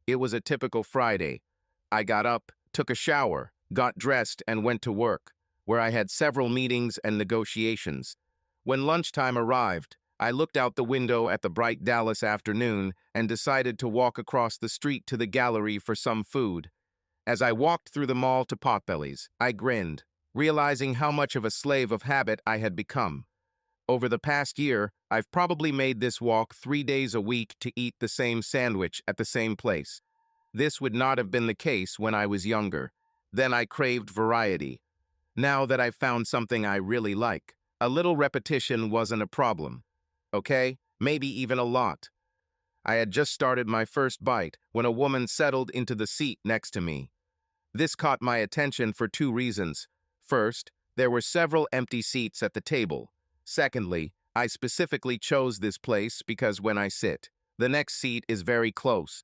It was a typical Friday. I got up, took a shower, got dressed, and went to work, where I had several meetings and negotiations. When lunchtime arrived, I looked out the window at the bright Dallas afternoon and decided to walk across the street to the gallery for some food. As I walked through the mall to Potbelly's, I grinned, realizing how much of a slave of habit I had become. Over the past year, I've probably made this walk 3 days a week to eat the same sandwich at the same place. This would not have been the case when I was younger. Then I craved variety. Now that I've found something I really like, a little repetition wasn't a problem. Okay, maybe even a lot. I had just started my first bite when a woman settled into the seat next to me. This caught my attention for two reasons. First, there were several empty seats at the table. Secondly, I specifically chose this place because when I sit, the next seat is very close.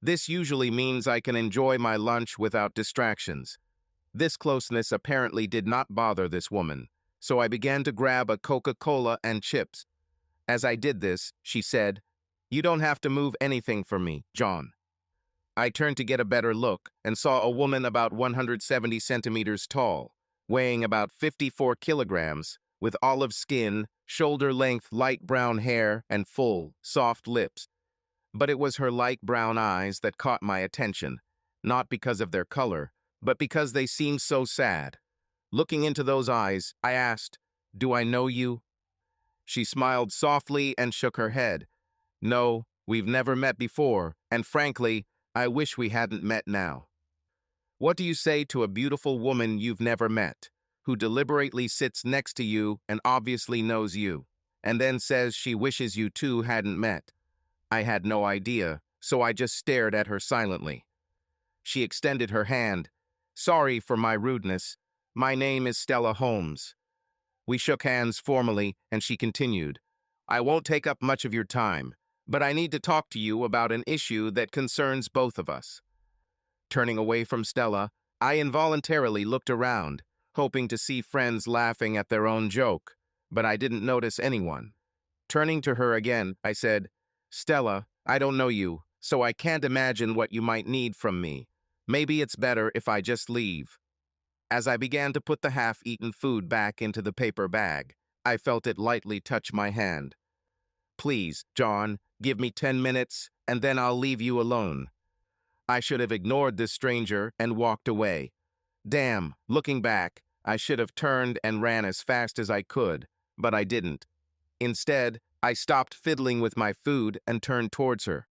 This usually means I can enjoy my lunch without distractions. This closeness apparently did not bother this woman, so I began to grab a Coca-Cola and chips. As I did this, she said, "You don't have to move anything for me, John." I turned to get a better look and saw a woman about 170 centimeters tall, weighing about 54 kilograms, with olive skin, shoulder-length light brown hair, and full, soft lips. But it was her light brown eyes that caught my attention, not because of their color, but because they seemed so sad. Looking into those eyes, I asked, "Do I know you?" She smiled softly and shook her head. "No, we've never met before, and frankly, I wish we hadn't met now." What do you say to a beautiful woman you've never met, who deliberately sits next to you and obviously knows you, and then says she wishes you two hadn't met? I had no idea, so I just stared at her silently. She extended her hand. "Sorry for my rudeness. My name is Stella Holmes." We shook hands formally, and she continued, "I won't take up much of your time, but I need to talk to you about an issue that concerns both of us." Turning away from Stella, I involuntarily looked around, hoping to see friends laughing at their own joke, but I didn't notice anyone. Turning to her again, I said, "Stella, I don't know you, so I can't imagine what you might need from me. Maybe it's better if I just leave." As I began to put the half-eaten food back into the paper bag, I felt it lightly touch my hand. "Please, John, give me 10 minutes, and then I'll leave you alone." I should have ignored this stranger and walked away. Damn, looking back, I should have turned and ran as fast as I could, but I didn't. Instead, I stopped fiddling with my food and turned towards her.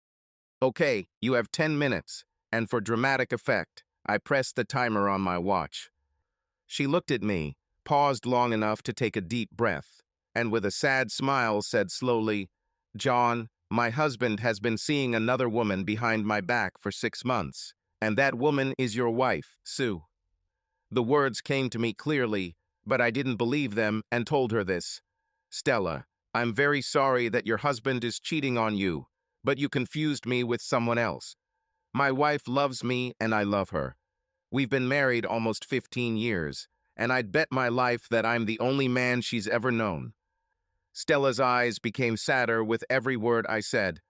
"Okay, you have 10 minutes, and for dramatic effect, I pressed the timer on my watch." She looked at me, paused long enough to take a deep breath, and with a sad smile said slowly, "John, my husband has been seeing another woman behind my back for 6 months, and that woman is your wife, Sue." The words came to me clearly, but I didn't believe them and told her this. "Stella, I'm very sorry that your husband is cheating on you, but you confused me with someone else. My wife loves me and I love her. We've been married almost 15 years, and I'd bet my life that I'm the only man she's ever known." Stella's eyes became sadder with every word I said.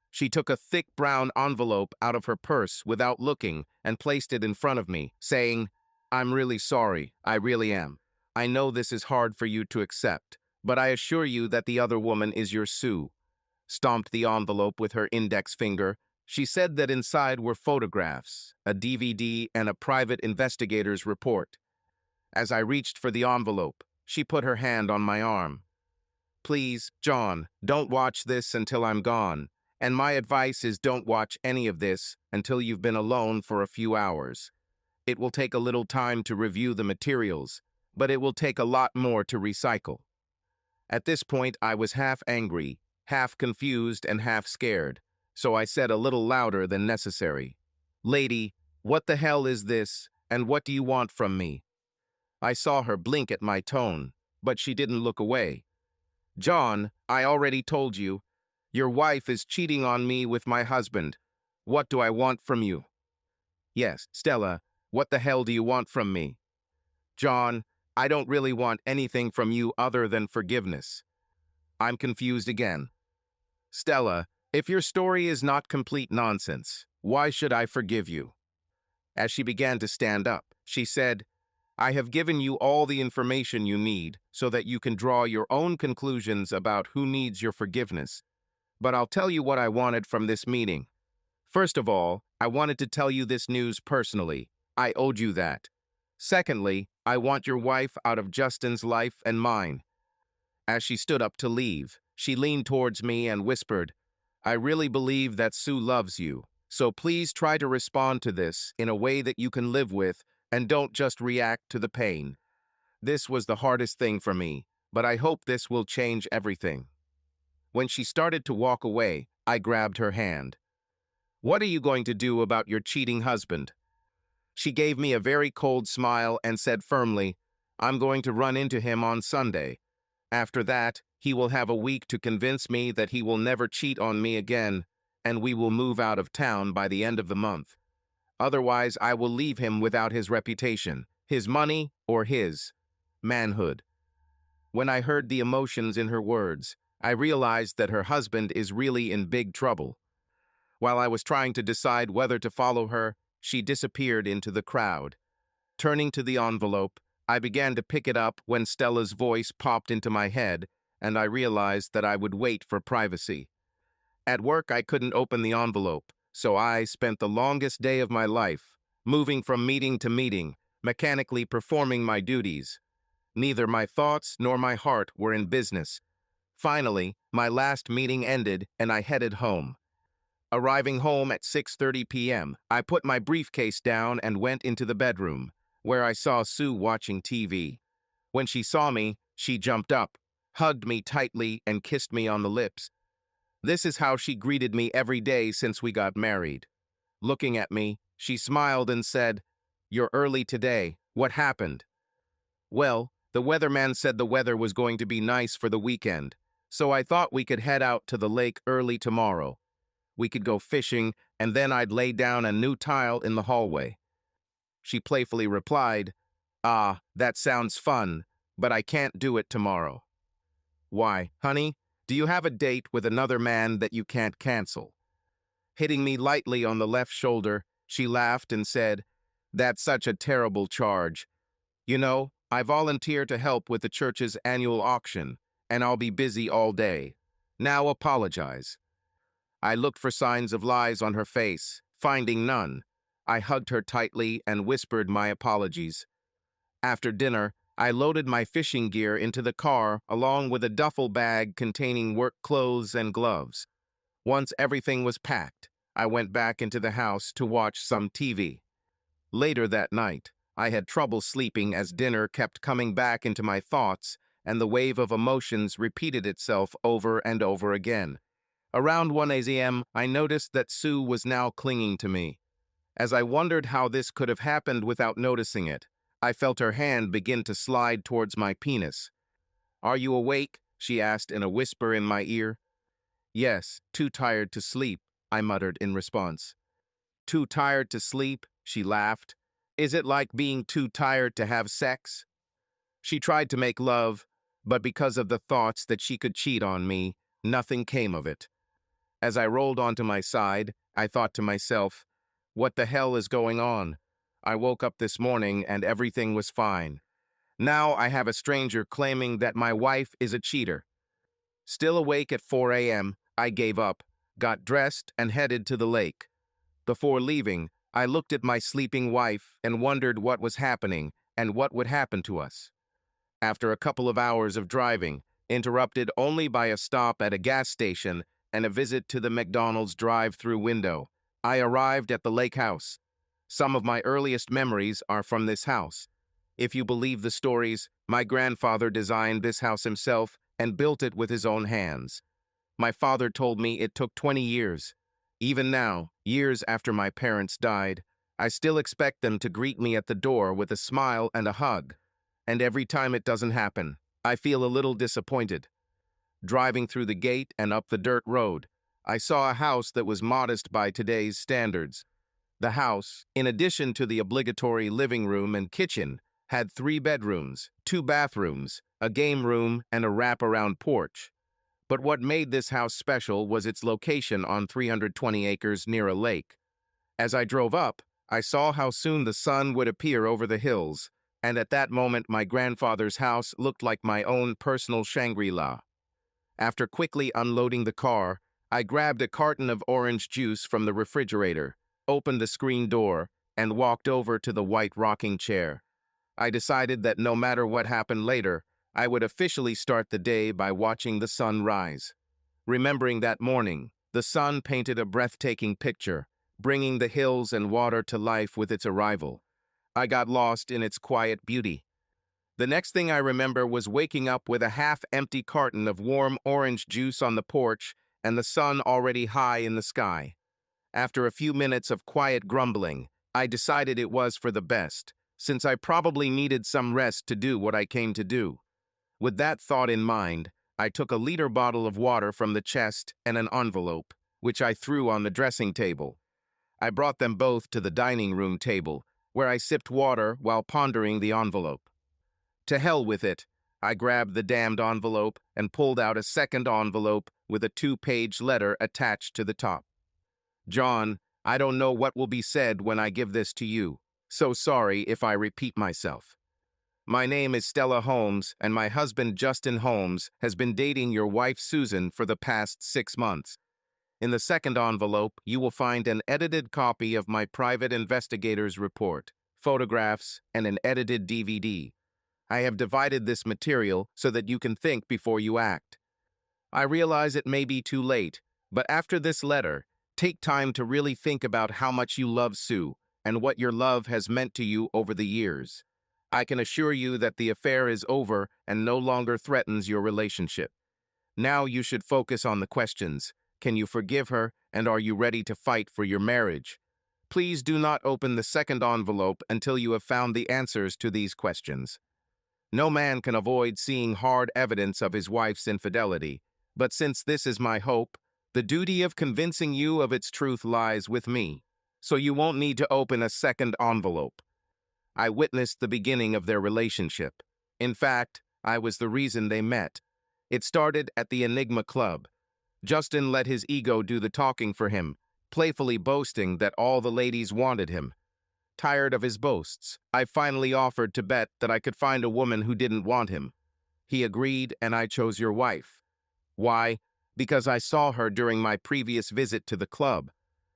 She took a thick brown envelope out of her purse without looking and placed it in front of me, saying, "I'm really sorry, I really am. I know this is hard for you to accept, but I assure you that the other woman is your Sue." Stomped the envelope with her index finger. She said that inside were photographs, a DVD, and a private investigator's report. As I reached for the envelope, she put her hand on my arm. "Please, John, don't watch this until I'm gone, and my advice is don't watch any of this until you've been alone for a few hours. It will take a little time to review the materials, but it will take a lot more to recycle." At this point, I was half angry, half confused, and half scared, so I said a little louder than necessary, "Lady, what the hell is this, and what do you want from me?" I saw her blink at my tone, but she didn't look away. "John, I already told you. Your wife is cheating on me with my husband. What do I want from you?" "Yes, Stella, what the hell do you want from me?" "John, I don't really want anything from you other than forgiveness." I'm confused again. "Stella, if your story is not complete nonsense, Why should I forgive you?" As she began to stand up, she said, "I have given you all the information you need so that you can draw your own conclusions about who needs your forgiveness. But I'll tell you what I wanted from this meeting. First of all, I wanted to tell you this news personally. I owed you that. Secondly, I want your wife out of Justin's life and mine." As she stood up to leave, she leaned towards me and whispered, "I really believe that Sue loves you, so please try to respond to this in a way that you can live with and don't just react to the pain." This was the hardest thing for me, but I hope this will change everything. When she started to walk away, I grabbed her hand. "What are you going to do about your cheating husband?" She gave me a very cold smile and said firmly, "I'm going to run into him on Sunday. After that, he will have a week to convince me that he will never cheat on me again, and we will move out of town by the end of the month. Otherwise, I will leave him without his reputation, his money, or his manhood." When I heard the emotions in her words, I realized that her husband is really in big trouble. While I was trying to decide whether to follow her, she disappeared into the crowd. Turning to the envelope, I began to pick it up when Stella's voice popped into my head, and I realized that I would wait for privacy. At work, I couldn't open the envelope, so I spent the longest day of my life, moving from meeting to meeting, mechanically performing my duties. Neither my thoughts nor my heart were in business. Finally, my last meeting ended, and I headed home. Arriving home at 6:30 p.m., I put my briefcase down and went into the bedroom, where I saw Sue watching TV. When she saw me, she jumped up, hugged me tightly, and kissed me on the lips. This is how she greeted me every day since we got married. Looking at me, she smiled and said, "You're early today. What happened?" "Well, the weatherman said the weather was going to be nice for the weekend, so I thought we could head out to the lake early tomorrow. We could go fishing, and then I'd lay down a new tile in the hallway." She playfully replied, "Ah, that sounds fun, but I can't do it tomorrow." "Why, honey, do you have a date with another man that you can't cancel?" Hitting me lightly on the left shoulder, she laughed and said, "That's such a terrible charge. You know, I volunteer to help with the church's annual auction, and I'll be busy all day. Now apologize." I looked for signs of lies on her face, finding none. I hugged her tightly and whispered my apologies. After dinner, I loaded my fishing gear into the car along with a duffel bag containing work clothes and gloves. Once everything was packed, I went back into the house to watch some TV. Later that night, I had trouble sleeping as dinner kept coming back into my thoughts, and the wave of emotions repeated itself over and over again. Around 1 a.m., I noticed that Sue was now clinging to me. As I wondered how this could have happened without noticing it, I felt her hand begin to slide towards my penis. "Are you awake?" she asked in a whisper in my ear. "Yes, too tired to sleep," I muttered in response. "Too tired to sleep?" she laughed. "Is it like being too tired to have sex?" She tried to make love, but because of the thoughts that she could cheat on me, nothing came of it. As I rolled onto my side, I thought to myself, what the hell is going on? I woke up this morning and everything was fine. Now I have a stranger claiming that my wife is a cheater. Still awake at 4 a.m., I gave up, got dressed, and headed to the lake. Before leaving, I looked at my sleeping wife and wondered what was happening and what would happen to us. After a couple of hours of driving, interrupted only by a stop at a gas station and a visit to the McDonald's drive-through window, I arrived at the lake house. Some of my earliest memories are from this house. If you believe the stories, my grandfather designed this house himself and built it with his own hands. My father told me it took 20 years. Even now, years after my parents died, I still expect them to greet me at the door with a smile and a hug. And every time it doesn't happen, I feel a little disappointed. Driving through the gate and up the dirt road, I saw a house that was modest by today's standards. The house, in addition to the obligatory living room and kitchen, had 3 bedrooms, 2 bathrooms, a game room, and a wraparound porch. But what made this house special was its location on 320 acres near a lake. As I drove up, I saw how soon the sun would appear over the hills, and at that moment my grandfather's house looked like my own personal Shangri-La. After quickly unloading the car, I grabbed a carton of orange juice from the refrigerator, opened the screen door, and walked over to the white rocking chair. I decided that no matter what happened later, I would officially start the day by watching the sun rise. Remembering that morning, the sun painted a breathtaking picture, bringing the hills and water to life with its arrival. I got lost in its quiet beauty. The next thing I remember was waking up with a half-empty carton of warm orange juice on the porch and the sun already high in the sky. After a few minutes of quiet grumbling, I decided it was for the best, since I probably needed some rest to do what I came to do. With that thought in mind, I took a liter bottle of water from the chest and an envelope, which I threw on the dressing table. I brought them both to the dining room table, where I sipped water while pondering the envelope. To hell with it, I grabbed the damned envelope and pulled out a second envelope with a 2-page letter attached to the top. John, I don't know what will be said when I give this to you, so sorry if I repeat myself. My name is Stella Holmes, and my husband Justin Holmes has been dating your wife Susan for the past 6 months. In the second envelope, you will find an edited copy of my private investigator's report, photographs, and an edited DVD. I have divided this material so that you can think before you act. I realize it may be too late, but after this letter, take time to really think about how much you love Sue and what your love has meant to you over the years. I can assure you that the affair is over and no longer threatens your relationship. Now you should focus on the questions. Can you forgive her, and are you ready to fight for your marriage? Please do not open the second envelope until you have found the answers to these questions. No man can avoid seeing hard evidence of his wife's infidelity, but since this is my hope, the duty of convincing you of its truth lies with me, so you won't need to open a second envelope. I witnessed the beginning of their relationship. In fact, I was the reason they met. It started at the Enigma Club. Justin let his ego do the talking for him, playfully boasting that all the ladies wanted him. Tired of his boasts, I finally offered to bet that I could find a woman who didn't want him. He agreed, and I chose your wife. Why? Because I saw her during my previous visit to the club.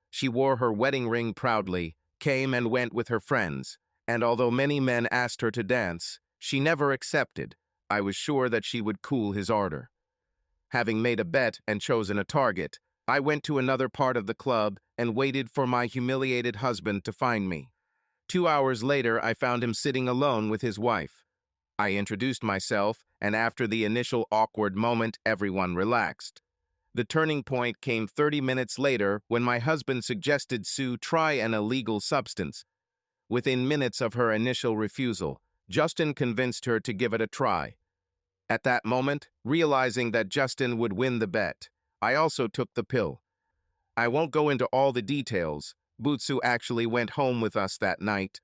She wore her wedding ring proudly, came and went with her friends, and although many men asked her to dance, she never accepted. I was sure that she would cool his ardor. Having made a bet and chosen a target, I went to another part of the club and waited for my humiliated husband to find me. 2 hours later, I found him sitting alone with his wife. I introduced myself, and after the initial awkward moment, everyone relaxed. The turning point came 30 minutes later when my husband suggested Sue try an illegal substance. Within minutes of her initial refusal, Justin convinced her to give it a try. At that moment, realizing that Justin would win the bet, I also took the pill. I won't go into all the details. Butsu actually went home with us that night.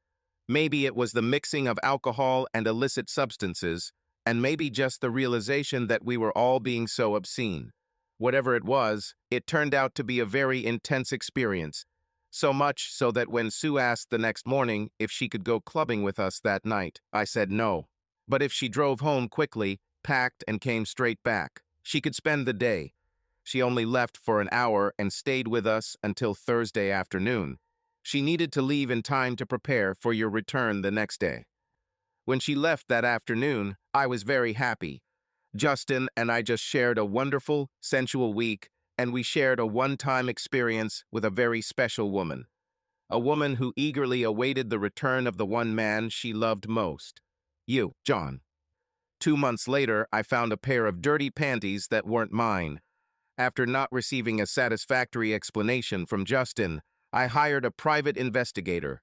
Maybe it was the mixing of alcohol and illicit substances, and maybe just the realization that we were all being so obscene. Whatever it was, it turned out to be a very intense experience. So much so that when Sue asked the next morning if she could go clubbing with us that night, I said no. But if she drove home quickly, packed, and came straight back, she could spend the day. She only left for an hour and stayed with us until Thursday afternoon. She needed to leave in time to prepare for your return the next day. When she left that afternoon, I was very happy. Justin and I just shared a wonderful, sensual week, and we shared a one-time experience with a very special woman. A woman who eagerly awaited the return of the one man she loved most. You, John. 2 months later, I found a pair of dirty panties that weren't mine. After not receiving a satisfactory explanation from Justin, I hired a private investigator.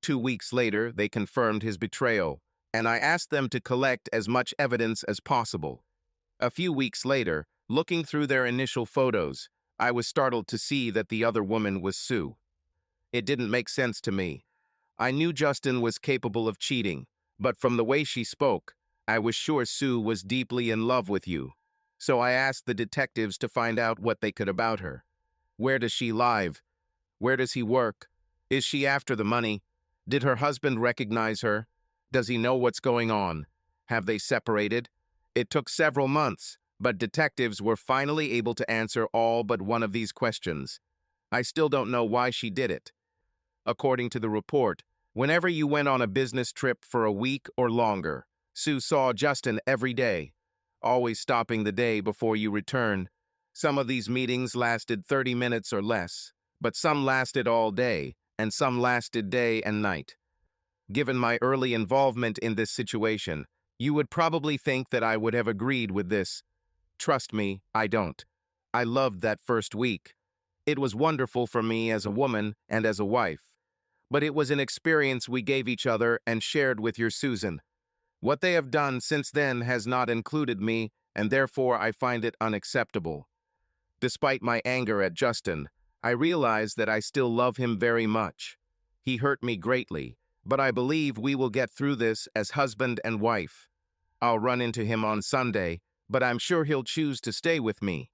2 weeks later, they confirmed his betrayal, and I asked them to collect as much evidence as possible. A few weeks later, looking through their initial photos, I was startled to see that the other woman was Sue. It didn't make sense to me. I knew Justin was capable of cheating, but from the way she spoke, I was sure Sue was deeply in love with you. So I asked the detectives to find out what they could about her. Where does she live? Where does he work? Is she after the money? Did her husband recognize her? Does he know what's going on? Have they separated? It took several months, but detectives were finally able to answer all but one of these questions. I still don't know why she did it. According to the report, whenever you went on a business trip for a week or longer, Sue saw Justin every day, always stopping the day before you returned. Some of these meetings lasted 30 minutes or less, but some lasted all day, and some lasted day and night. Given my early involvement in this situation, you would probably think that I would have agreed with this. Trust me, I don't. I loved that first week. It was wonderful for me as a woman and as a wife. But it was an experience we gave each other and shared with your Susan. What they have done since then has not included me, and therefore I find it unacceptable. Despite my anger at Justin, I realize that I still love him very much. He hurt me greatly, but I believe we will get through this as husband and wife. I'll run into him on Sunday, but I'm sure he'll choose to stay with me.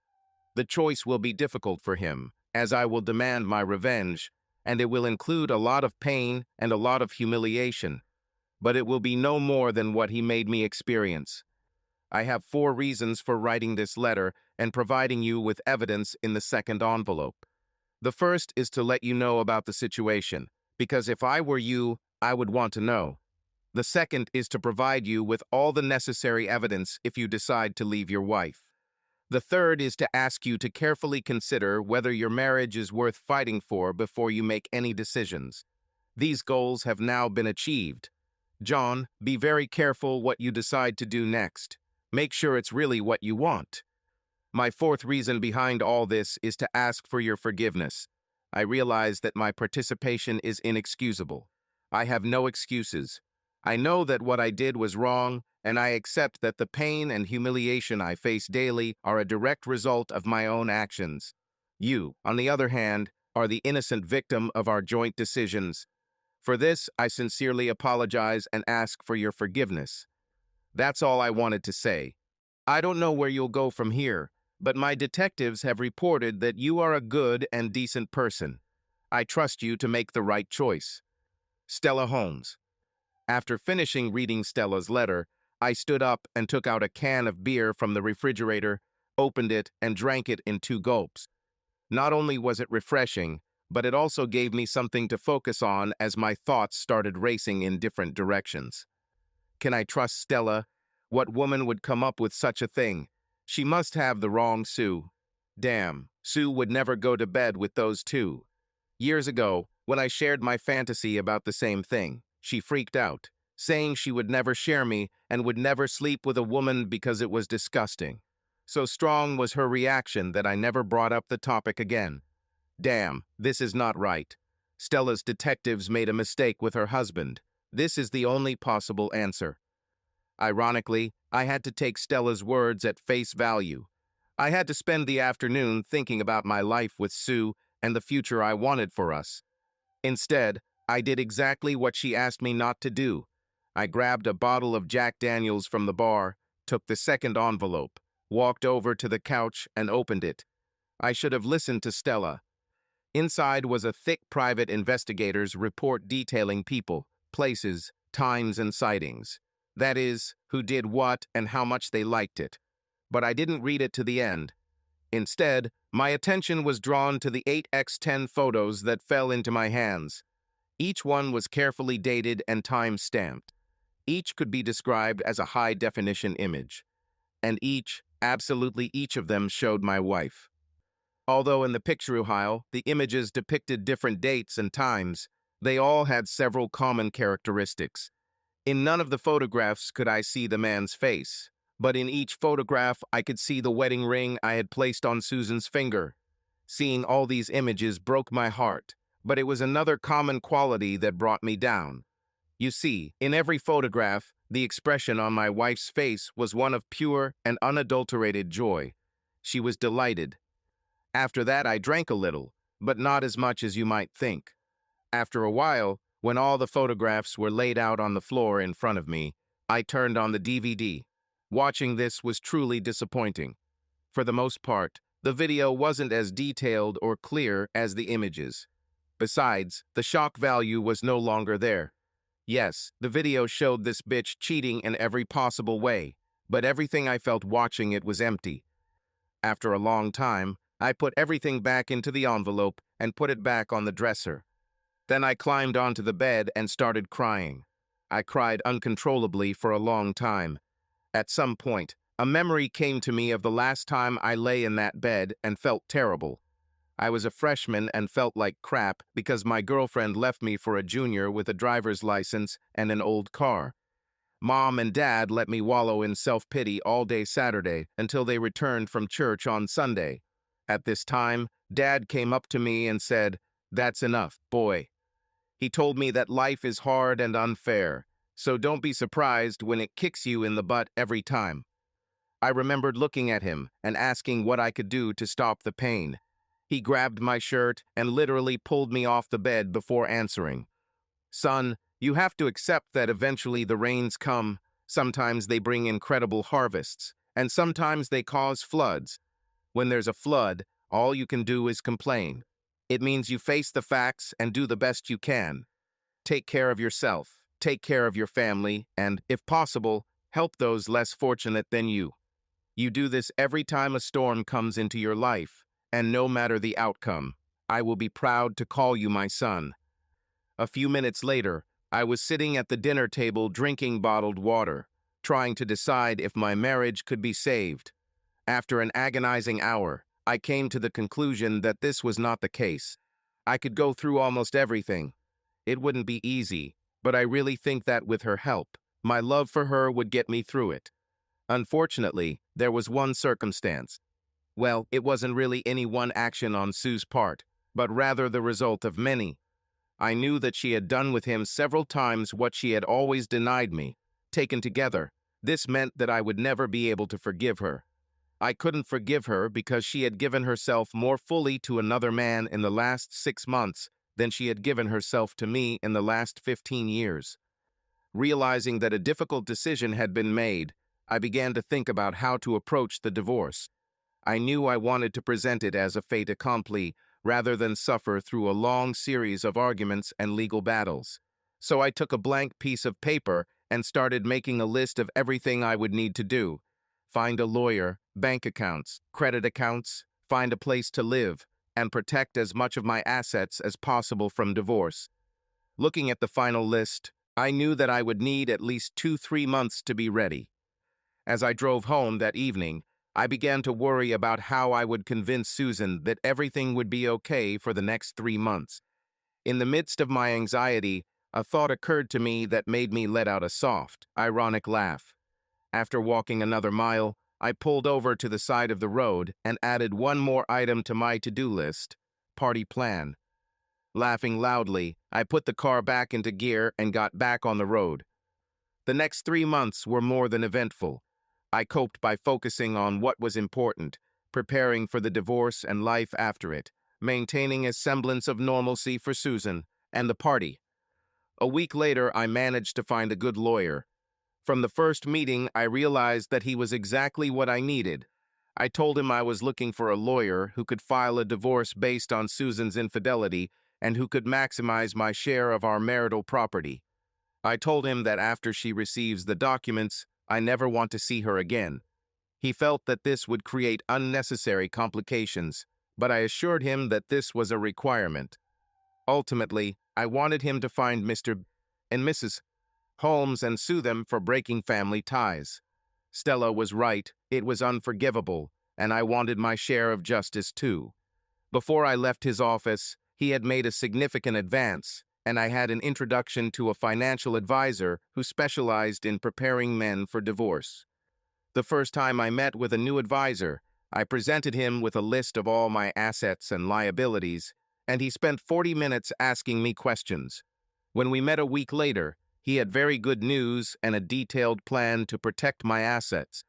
The choice will be difficult for him, as I will demand my revenge, and it will include a lot of pain and a lot of humiliation. But it will be no more than what he made me experience. I have 4 reasons for writing this letter and providing you with evidence in the second envelope. The first is to let you know about the situation, because if I were you, I would want to know. The second is to provide you with all the necessary evidence if you decide to leave your wife. The third is to ask you to carefully consider whether your marriage is worth fighting for before you make any decisions. These goals have now been achieved. John, be very careful what you decide to do next. Make sure it's really what you want. My fourth reason behind all this is to ask for your forgiveness. I realize that my participation is inexcusable. I have no excuses. I know that what I did was wrong, and I accept that the pain and humiliation I face daily are a direct result of my own actions. You, on the other hand, are the innocent victim of our joint decisions. For this, I sincerely apologize and ask for your forgiveness. That's all I wanted to say. I don't know where you'll go from here, but my detectives have reported that you are a good and decent person. I trust you to make the right choice. Stella Holmes. After finishing reading Stella's letter, I stood up and took out a can of beer from the refrigerator, opened it, and drank it in 2 gulps. Not only was it refreshing, but it also gave me something to focus on as my thoughts started racing in different directions. Can I trust Stella? What woman would come up with such a thing? She must have the wrong Sue. Damn, Sue would never go to bed with those two. Years ago, when I shared my fantasy about the same thing, she freaked out, saying she would never share me and would never sleep with a woman because it was disgusting. So strong was her reaction that I never brought up the topic again. Damn, this is not right. Stella's detectives made a mistake with her husband. This is the only possible answer. Ironically, I had to take Stella's words at face value. I had to spend the afternoon thinking about my life with Sue and the future I wanted for us. Instead, I did exactly what she asked me not to do. I grabbed a bottle of Jack Daniels from the bar, took the second envelope, walked over to the couch and opened it. I should have listened to Stella. Inside was a thick private investigator's report detailing people, places, times, and sightings. That is, who did what and how much they liked it. But I didn't read it to the end. Instead, my attention was drawn to the 8x10 photos that fell into my hands. Each one was carefully dated and time-stamped. Each could be described as a high-definition image. And each, absolutely each of them, showed my wife. Although in the picture the images depicted different dates and times, they all had several common characteristics. In none of the photographs could I see the man's face, but in each photograph I could see the wedding ring I had placed on Susan's finger. Seeing all these images broke my heart, but it was another common quality that brought me down. You see, in every photograph, the expression on my wife's face was one of pure and unadulterated joy. She was delighted. After that, I drank a little, but not as much as you might think. After a while, when all the photographs were laid out on the floor in front of me, I turned on the DVD. Watching this was truly disappointing. For the most part, the video wasn't as detailed or clear as the images. Besides, the shock value was no longer there. Yes, the video showed this bitch cheating in every possible way, but everything I felt watching it was empty. After a long time, I put everything back into the envelope and put it back on the dresser. Then I climbed onto the bed and started crying. I cried uncontrollably for a long time. At some point, a memory came to me of the last time I lay in that bed and felt terrible. I was a freshman and felt like crap because my girlfriend left me for a junior with a driver's license and an old car. Mom and Dad let me wallow in self-pity all day Saturday until they returned from church on Sunday. At this time, Dad came up to me and said, "That's enough, boy." He told me that life is hard and unfair, so don't be surprised when it kicks you in the butt every time. I remembered looking at him and asking what I could do to stop the pain. He grabbed my shirt and literally pulled me off the bed before answering. "Son, you have to accept that eventually the rains come. Sometimes they bring incredible harvests, and sometimes they cause floods. When there's a flood, all you can do is complain. It means you face the facts and do the best you can. Take care of yourself, take care of your family, and, if possible, help those less fortunate than you. You do this every time a storm comes into your life, and no matter the outcome, I will be proud to call you my son." A few minutes later, I was sitting at the dinner table drinking bottled water, trying to decide if my marriage could be saved. After an agonizing hour, I came to the conclusion that this was not the case. I could go through almost everything. It wouldn't be easy, but I really think that with her help, my love for her would get me through it. Unfortunately, there was one circumstance. Well, it wasn't really any one action on Sue's part, but rather the result of many. I knew that she had done with him several times what she had always denied me. Taken together, this meant that I would never be able to forgive her. I couldn't forgive her because she had given herself more fully to another man in the last 6 months than she had given herself to me in the last 15 years. Realizing that a difficult decision had been made, I began to think about how to approach the divorce. I knew I wanted to present it as a fait accompli rather than suffer through a long series of arguments and legal battles. So I took a blank piece of paper and started making a list of everything I would need to do. Find a lawyer, bank accounts, credit accounts, find a place to live, and protect as much of my assets as possible from divorce. Looking at the final list, I knew that I would need at least 2-3 months to be ready. As I drove home that evening, I began to worry about how I would convince Susan that everything would be okay for the next 3 months. In the midst of my anxiety, a thought occurred to me that made me let out a soft, ironic laugh. After walking another mile, I pulled over to the side of the road and added one more item to my to-do list: party plan. Laughing loudly, I put the car back into gear and got back on the road. The next 3 months were more than eventful. I coped by focusing on what was important, preparing for the divorce and life after it, maintaining a semblance of normalcy for Susan and the party. A week later, I managed to find a good lawyer. From the first meeting, I realized that he was exactly what I needed. I told him I was looking for a lawyer who could file a divorce based on Susan's infidelity and who could maximize my share of our marital property. I told him that after she receives the documents, I never want to see her again. He felt that this would create unnecessary complications, but I assured him that this was a requirement. Ultimately, I wanted him to find Mr. and Mrs. Holmes and sue them for breaking family ties. Stella was right, it was unforgivable, and I wanted my share of justice too. Before I left his office, he had made a significant advance, and I had an introduction to a financial advisor who specialized in preparing men for divorce. The first time I met with a new advisor, I presented him with a list of all my assets and liabilities, and he spent 40 minutes asking me questions. When we met a week later, he had very good news and a detailed plan to protect my assets.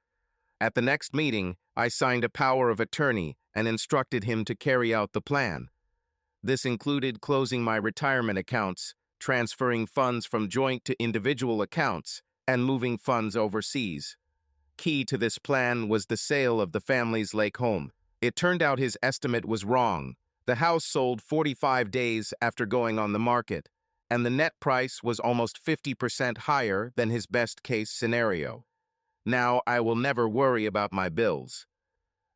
At the next meeting, I signed a power of attorney and instructed him to carry out the plan. This included closing my retirement accounts, transferring funds from joint to individual accounts, and moving funds overseas. Key to this plan was the sale of the family's lake home. It turned out his estimate was wrong. The house sold 45 days after going on the market, and the net price was almost 50% higher than his best-case scenario. Now I will never worry about my bills.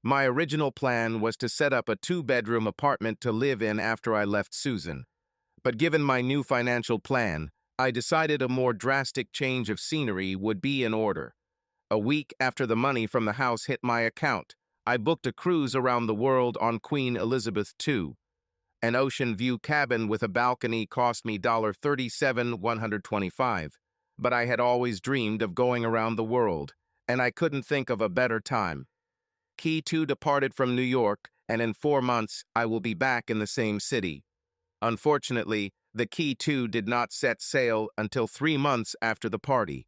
My original plan was to set up a two-bedroom apartment to live in after I left Susan. But given my new financial plan, I decided a more drastic change of scenery would be in order. A week after the money from the house hit my account, I booked a cruise around the world on Queen Elizabeth II. An ocean view cabin with a balcony cost me $37,125, but I had always dreamed of going around the world, and I couldn't think of a better time. Key 2 departed from New York, and in 4 months I will be back in the same city. Unfortunately, the Key 2 did not set sail until 3 months after the party.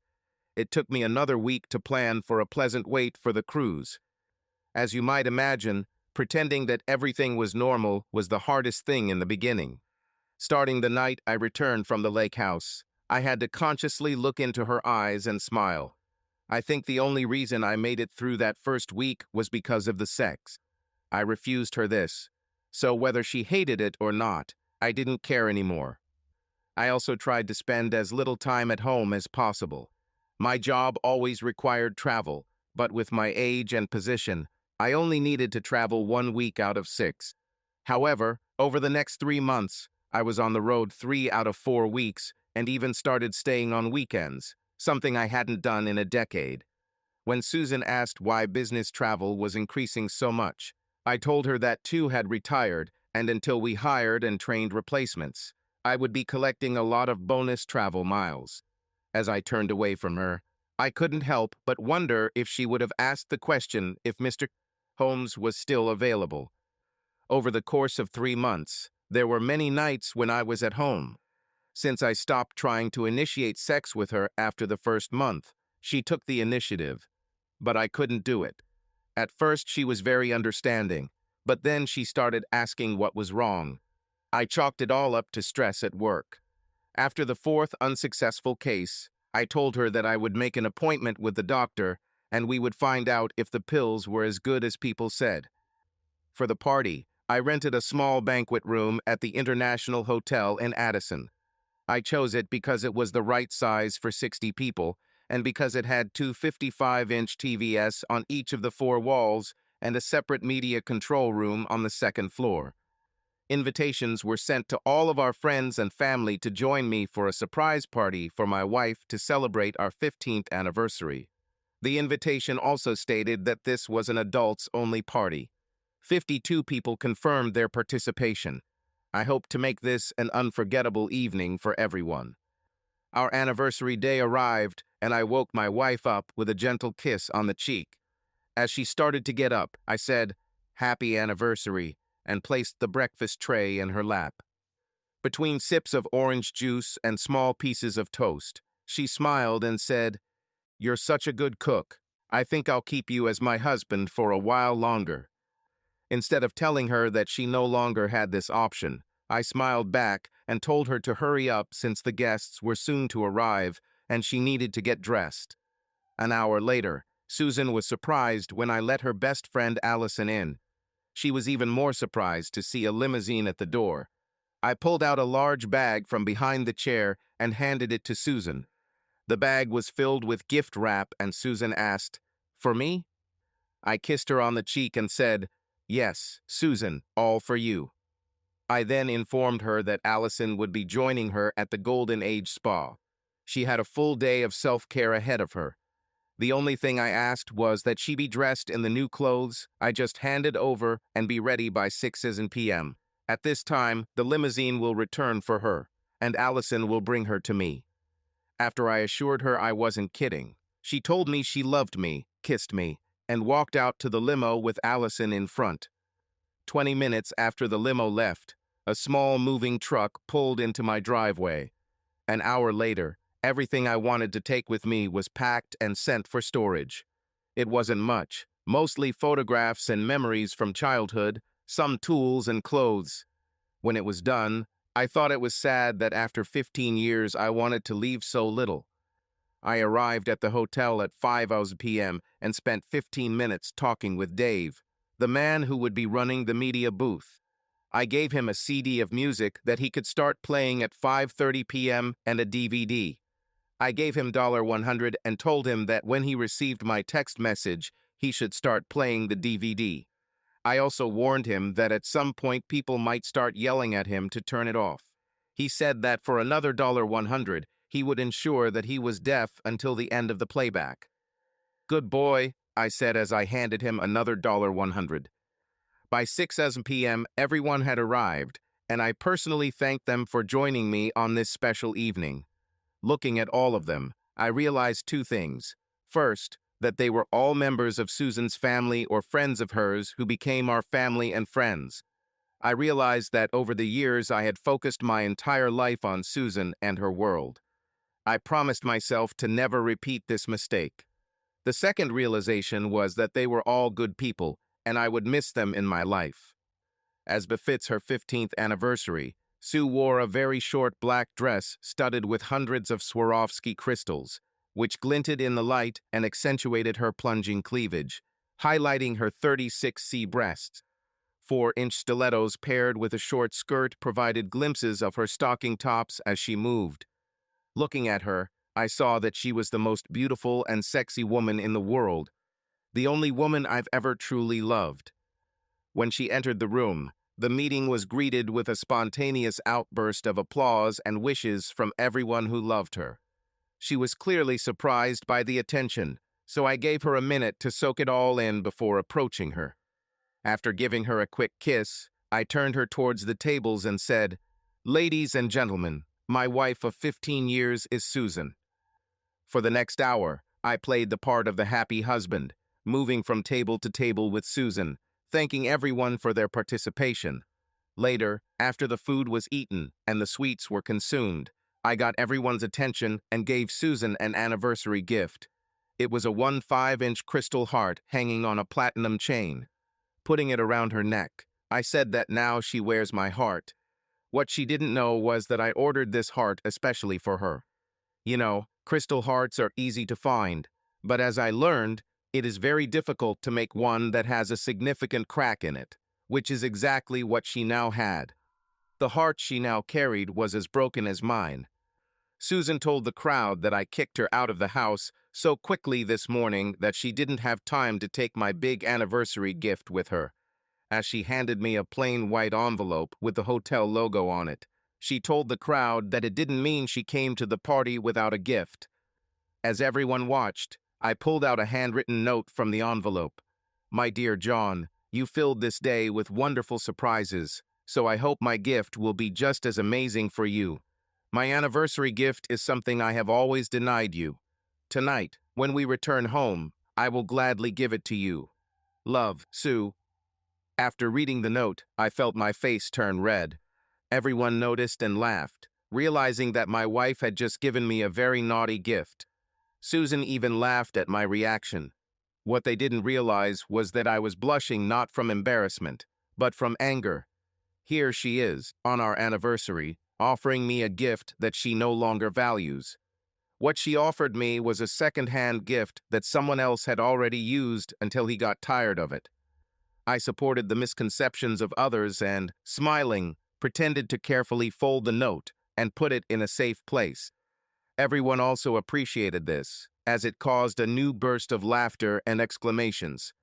It took me another week to plan for a pleasant wait for the cruise. As you might imagine, pretending that everything was normal was the hardest thing in the beginning. Starting the night I returned from the lake house, I had to consciously look into her eyes and smile. I think the only reason I made it through that first week was because of the sex. I refused her this, so whether she hated it or not, I didn't care anymore. I also tried to spend as little time at home as possible. My job always required travel, but with my age and position, I only needed to travel 1 week out of 6. However, over the next 3 months, I was on the road 3 out of 4 weeks and even started staying on weekends, something I hadn't done in a decade. When Susan asked why business travel was increasing so much, I told her that two had retired, and until we hired and trained replacements, I would be collecting a lot of bonus travel miles. As I turned away from her, I couldn't help but wonder if she would have asked the question if Mr. Holmes was still available. Over the course of 3 months, there were many nights when I was at home. Since I stopped trying to initiate sex with her after the first month, she took the initiative. But I couldn't do it. At first, she was very understanding, but then she started asking what was wrong. I chalked it all up to stress at work. After the 4th unsuccessful case, I told her that I would make an appointment with the doctor and we would find out if the pills were as good as people said. For the party, I rented a small banquet room at the International Hotel in Addison. I chose it because it was the right size for 60 people and because it had two 55-inch TVs on each of the 4 walls and a separate media control room on the 2nd floor. Invitations were sent to all of our friends and family to join me for a surprise party for my wife to celebrate our 15th anniversary. The invitation also stated that this was an adults-only party. 52 people confirmed their participation. I hope to make this an unforgettable evening for everyone. Our anniversary day arrived, and I woke my wife up with a gentle kiss on the cheek. As she started to get up, I said, "Happy anniversary," and placed the breakfast tray in her lap. Between sips of orange juice and small pieces of toast, she smiled and said, "You're such a good cook. I think I'll keep you as my husband for a while longer." Instead of telling her that she no longer had this option, I smiled back and told her to hurry up since the guests were soon to arrive and she needed to get dressed. An hour later, Susan was surprised when I let her best friend Allison in. She was even more surprised to see a limousine at the door. I pulled out a large bag from behind the chair and handed it to Susan. The bag was filled with gift wrap and Susan asked, "For me?" I kissed her on the cheek and said, "Yes, Susan, all for you." I then informed her that Allison would be joining her at the Golden Age Spa. She had a full day of self-care ahead of her. The only thing I asked was that she be dressed in the new clothes I just handed over and be ready by 6 p.m. At this time, the limousine will return for her, and Allison will bring her to me. After I assured her I wasn't kidding, she told me she loved me, kissed me, and walked out to the limo with Allison in front. 20 minutes after the limo left, a small moving truck pulled into my driveway. An hour later, everything I wanted to take with me was packed and sent for storage. It wasn't much, mostly photographs and memories from childhood, some tools and clothes. When it was done, I thought it was sad that after 15 years I wanted to leave so little. I arrived at the hotel at 5 p.m. and spent 15 minutes talking with Dave, the man who would be running the media booth. I gave him a CD of music that he could start playing at 5:30 p.m. and a DVD. I gave him $100 and told him that when he received my text message, he should start playing the DVD. I also warned him that at some point people might start yelling at him to turn it off. He said that for another $100, he would ensure that he was deaf until the end of the playback. "Good boy," I said as I handed him another $100. By 6 p.m., everyone had arrived, and I personally thanked them for joining me on this special evening. Looking at all of them, I realized two things. First, that they were all members of Susan's family or friends of hers who became our family and friends. I realized that over the years I had focused my entire life on Susan and her world. I promised myself to never repeat this mistake. The second realization was that they were all good people, and I would miss them in my life. As befits her 15th anniversary, Sue wore a very short black dress studded with hundreds of Swarovski crystals, which glinted in the light and accentuated her plunging cleavage, highlighting her 36C breasts. 4-inch stilettos paired with a short skirt provided glimpses of her stocking tops as she moved. Looking at her, I saw that she was the most beautiful and sexy woman in the world, the only woman I've ever truly loved. When she entered the room, the meeting was greeted with a spontaneous outburst of applause and wishes from everyone who loved her. She was clearly surprised by the attention, so I gave her a minute to soak it all in before approaching her. After giving her a quick kiss, I turned her towards the tables and said, "Ladies and gentlemen, my wife of 15 years is Susan." For the next hour, I played the part of the happy husband, moving from table to table with Susan, thanking everyone for their participation. Later, after the food was eaten and the sweets were consumed, I got everyone's attention and gave Susan an anniversary gift. It was a 1.5-inch crystal heart hanging on a platinum chain. Putting it around her neck, I said that now she wears my heart. What she didn't know was that I ordered this heart especially for her. You know, crystal hearts are easy to find, but as I learned, it is very difficult to make one that has a significant crack in it, which is exactly what she now had. The heart she now carried was as broken as mine. Susan told the crowd that I kicked her out of the house so quickly this morning that she didn't have time to take my big anniversary gift with her. As she handed me a plain white envelope with the hotel logo on it, she told the crowd that it didn't mean she came to the party without a gift. As everyone watched, I pulled out a handwritten note from the envelope. "My dear John, you filled this day with wonderful surprises, so I hope my gift will be just as amazing for you. My anniversary gift is something I have always denied you. Tonight, when we return home, I will gladly give it to you. Love, Sue." After reading the note, I felt my face turn red. Everyone noticed and laughed, realizing that my wife had just given me a very naughty gift. Susan even laughed at my reaction. What they didn't realize was that I was blushing not from embarrassment, but from anger. Here she is, on our anniversary, offering me a gift that she no longer values. What she offered me was a second-hand gift that someone else had already used until he got tired of it. I supported the misconceptions of others and, smiling, pretended to carefully fold the note and put it in a safe place. Everyone also appreciated this, as it caused a new burst of laughter and exclamations.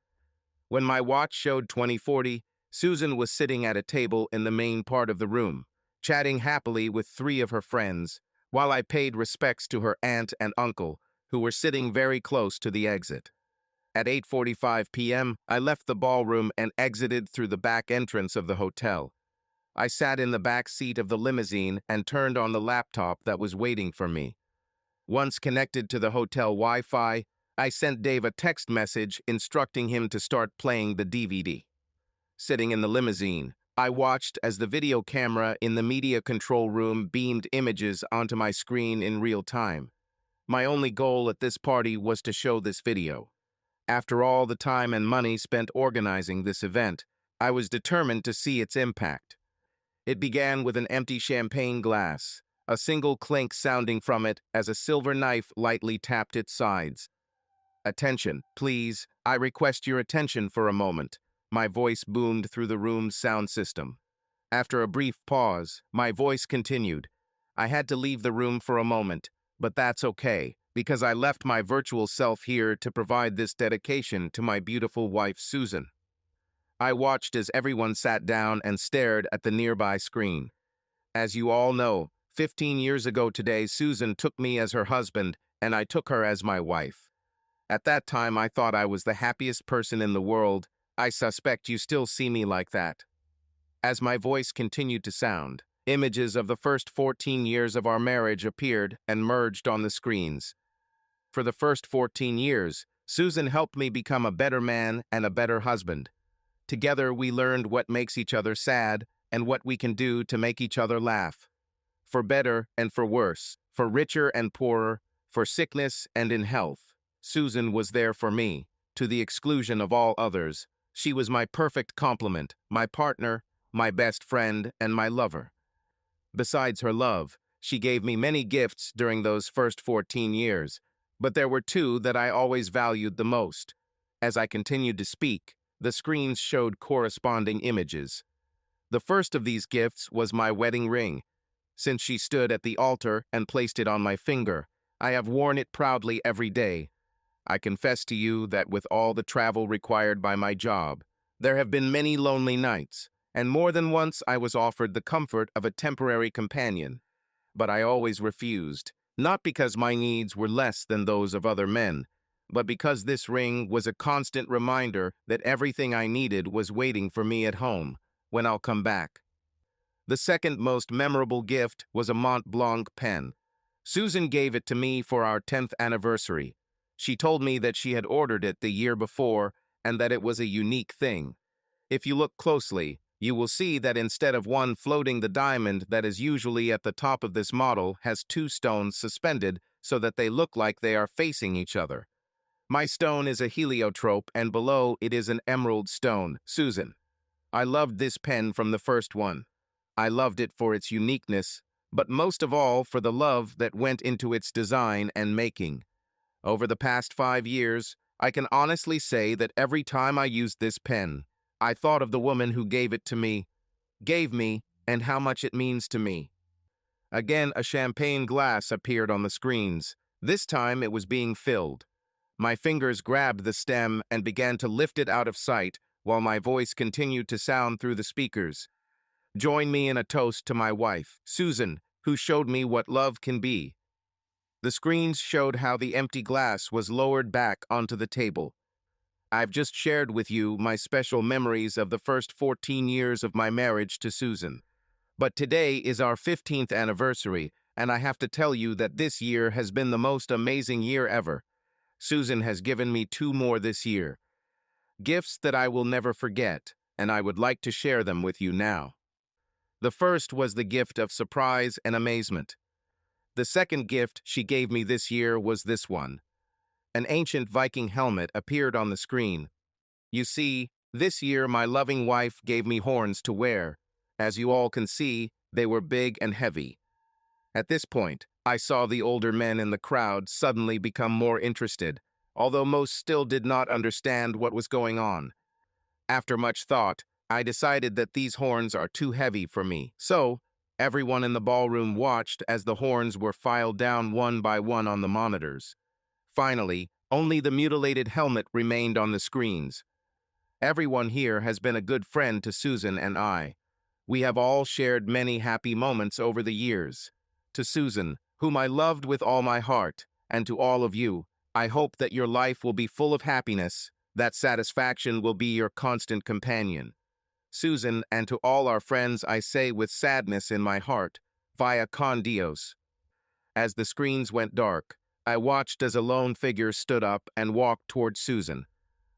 When my watch showed 20:40, Susan was sitting at a table in the main part of the room, chatting happily with 3 of her friends, while I paid respects to her aunt and uncle, who were sitting very close to the exit. At 8:45 p.m., I left the ballroom and exited through the back entrance of the hotel. I sat in the back seat of the limousine and turned on the laptop that was waiting for me. Once connected to the hotel Wi-Fi, I sent Dave a text message instructing him to start playing the DVD. Sitting in the limousine, I watched as the video camera in the media control room beamed images onto my screen in real time. My only goal at this party was to show this video. After all the time and money spent organizing this event, I was determined to see its impact. It began with an empty champagne glass, a single clink sounding from it as a silver knife lightly tapped its sides. "Attention, please. I request your attention for a moment." My voice boomed through the room's sound system. After a brief pause, my voice continued. I had to leave the room for a moment, but that's okay, because I left my virtual self here to provide this dedication to my beautiful wife, Susan. I watched as everyone sat down and stared at the nearby screen. As you all know, 15 years ago today, Susan took me as her husband, and I took her as my wife. At that time, I thought I was the happiest person in the world. I suspect you still see me like that. As my voice continued to sound, images of the first 14 years of our marriage appeared and merged on the screens. For the first 14 years, Susan helped me become a better man and a better husband. Together, we learned what makes each other sad and what we can do to make each other laugh. For better and for worse, for richer and poorer, for sickness and in health, Susan was there for me, to the exclusion of all others. She was my perfect complement, my partner, my best friend, and my lover. Besides her love, she gave me many gifts during those first 14 years, but there were two that I always valued the most. As I continued to speak, the screens showed corresponding images. The first of these gifts was my wedding ring. Since she stood at the altar and placed it on my finger, I have worn it proudly every day. I confess to you that with all the travel required by my job, there have been many lonely nights, and more than once I was offered the comfort of a temporary companion. But I always refused, not because my needs were less than those of other men, but because this ring was a constant reminder that everything I needed was waiting for me at home, when I'll come back. The second most memorable gift was a Mont Blanc pen. Susan gave it to me for our 10th anniversary. She told me that she had ordered it the year before and that it was a unique thing. If you look closely, you will see that instead of one floating, the diamond that is usually at the top of this model has two stones suspended so that they look like they are facing each other. My stone is a heliotrope, and below it is an emerald stone, Susan. I loved this pen from the first one. I loved it for its uniqueness, but most of all for the love that went into its design and making. Over the past 5 years, I can honestly say that every time I used this pen, I thought of the woman who gave it to me, and how much it means to me. Again, a champagne glass appeared on the screens. This time it was being filled. My fingers grabbed the stem and began to lift it out of sight while my voice continued to sound through the speakers. Join me in a toast to my wife, Susan, who showed me what love can be. The screens showed how the empty glass was lowered back onto the table. I've just shared with you my special memories of the first 14 years of my marriage to Susan. But today is our 15th anniversary, and I have to tell you that this year has been the most amazing year ever. Susan has given me 2 more this year. Gifts that I will never forget, and I would like to share them with you now. The first was the gift of surprise and amazement. The second gift she gave me this year was this one. An ancient Viking helmet appeared on the screen. You see, this year my loving wife gave me horns to wear. As you all can see, they were big and heavy. At this point, I saw the older men in the crowd suddenly become more interested, although most still did not understand what was going on. After much thought, I decided that these horns are too heavy for me. So, everyone in the ballroom watched as the horns were filed down one by one on the monitors. Finally, only the mutilated helmet remained on the screens. Everyone here has been a good friend to Susan and I. We have all shared many happy moments over the years. To Susan, whom I loved with all my heart, and to all of you, I hope that your life will be full of happiness, that satisfaction will be your constant companion. Susan, and to all our friends, I say with sadness in my heart, via con Dios. As the screens went dark, I watched as a lone figure stood up and walked toward Susan.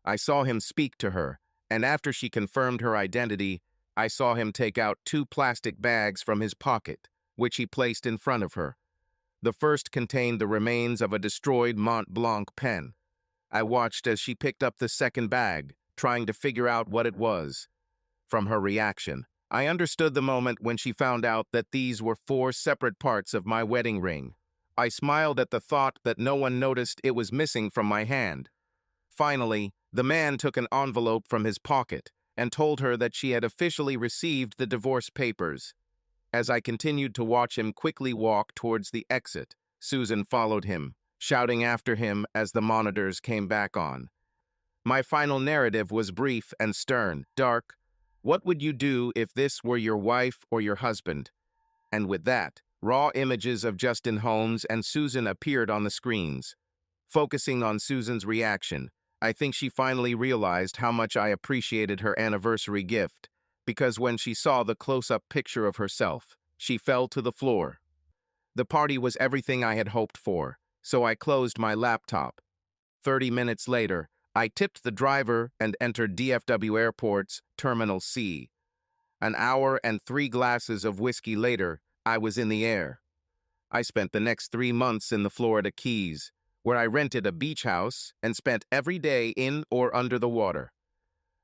I saw him speak to her, and after she confirmed her identity, I saw him take out 2 plastic bags from his pocket, which he placed in front of her. The first contained the remains of a destroyed Mont Blanc pen. I watched as she picked up the second bag, trying to figure out what it was. From her reaction, I understood the moment when she found out that these were 4 separate parts of my wedding ring. I smiled at the thought that no one noticed it was missing from my hand. Finally, the man took an envelope from his pocket and told her that she had officially received the divorce papers. As I continued to watch him quickly walk towards the exit, Susan followed him, shouting after him as the monitors came back on. My final narrative was brief and stern. Dark, what would you do if this were your wife or your husband? And with that, raw images of Justin Holmes and Susan appeared on the screens. Focusing on Susan's reaction, I think she finally realized how much I appreciated her anniversary gift, because when she saw the close-up picture of herself, she fell to the floor. The party was everything I had hoped for, so I closed my laptop. 30 minutes later, I tipped the driver and entered DFW Airport's Terminal C. An hour and 3 glasses of whiskey later, I was in the air. I spent the next 3 months in the Florida Keys, where I rented a beach house and spent every day in or under the water.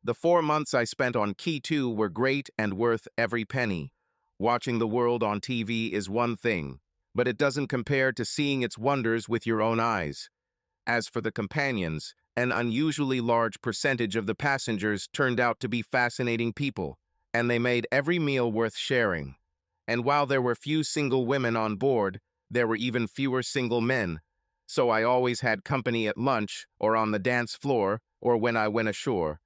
The 4 months I spent on Key 2 were great and worth every penny. Watching the world on TV is one thing, but it doesn't compare to seeing its wonders with your own eyes. As for the companions, an unusually large percentage of the passengers turned out to be fascinating people, and they made every meal worth sharing. And while there were few single women on board, there were even fewer single men, so I always had company at lunch or on the dance floor or when I went ashore.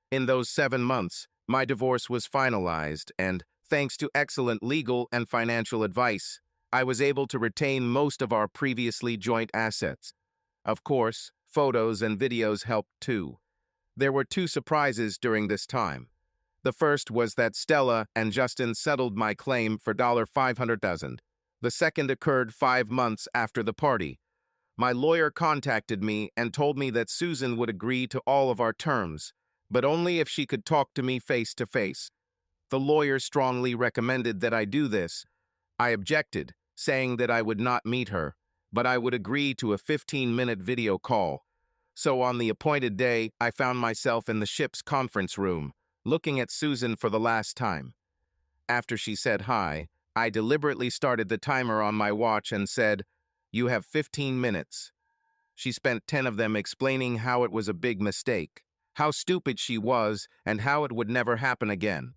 In those 7 months, my divorce was finalized, and, thanks to excellent legal and financial advice, I was able to retain most of our previously joint assets. Of course, photos and videos helped too. There were 2 surprises during this time. The first was that Stella and Justin settled my claim for $500,000. The second occurred 5 months after the party. My lawyer contacted me and told me that Susan would agree to all of our terms, but only if she could talk to me face to face. The lawyer strongly recommended that I do this. I objected, saying that I would not meet her, but I would agree to a 15-minute video call. So on the appointed day, I found myself in the ship's conference room, looking at Susan for the last time. After she said hi, I deliberately started the timer on my watch and said, "You have 15 minutes." She spent 10 of them explaining how it was a big mistake, how stupid she was, and how it would never happen again.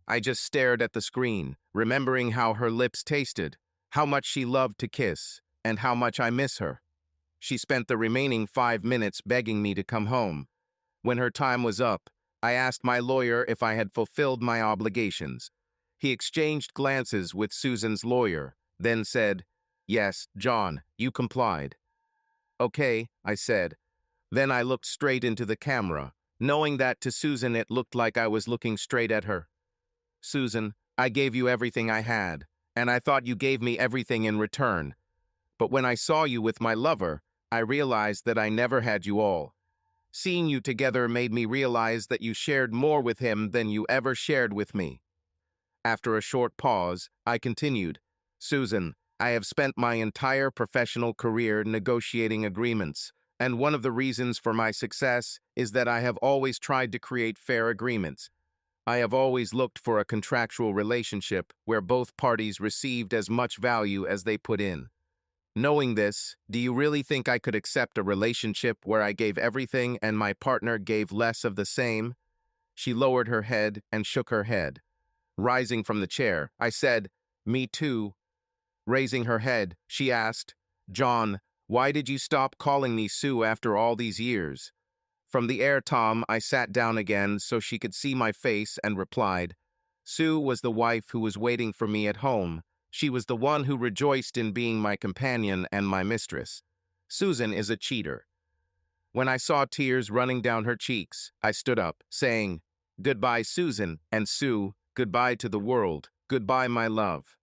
I just stared at the screen, remembering how her lips tasted, how much she loved to kiss, and how much I miss her. She spent the remaining 5 minutes begging me to come home. When her time was up, I asked my lawyer if I had fulfilled my obligations. He exchanged glances with Susan's lawyer, then said, "Yes, John, you complied." "Okay," I said. Then I looked straight into the camera, knowing that to Susan it looked like I was looking straight at her. "Susan, I gave you everything I had, and I thought you gave me everything in return. But when I saw you with my lover, I realized that I never had you all. Seeing you together made me realize that you shared more with him than you ever shared with me." After a short pause, I continued, "Susan, I have spent my entire professional career negotiating agreements, and one of the reasons for my success is that I have always tried to create fair agreements. I have always looked for a contractual relationship where both parties received as much value as they put in. Knowing this, do you really think I could accept a relationship where I gave everything and my partner gave less of the same?" She lowered her head and shook her head. Rising from the chair, I said, "Me too." Raising her head, she asked, "John, why did you stop calling me Sue after all these years?" From the air tom, I sat down again so she could see my face and replied, "Sue was the wife who was waiting for me at home. She was the one who rejoiced in being my companion and my mistress. Susan is a cheater." When I saw tears running down her cheeks, I stood up, saying, "Goodbye, Susan, and Sue, goodbye to the world, goodbye, my love."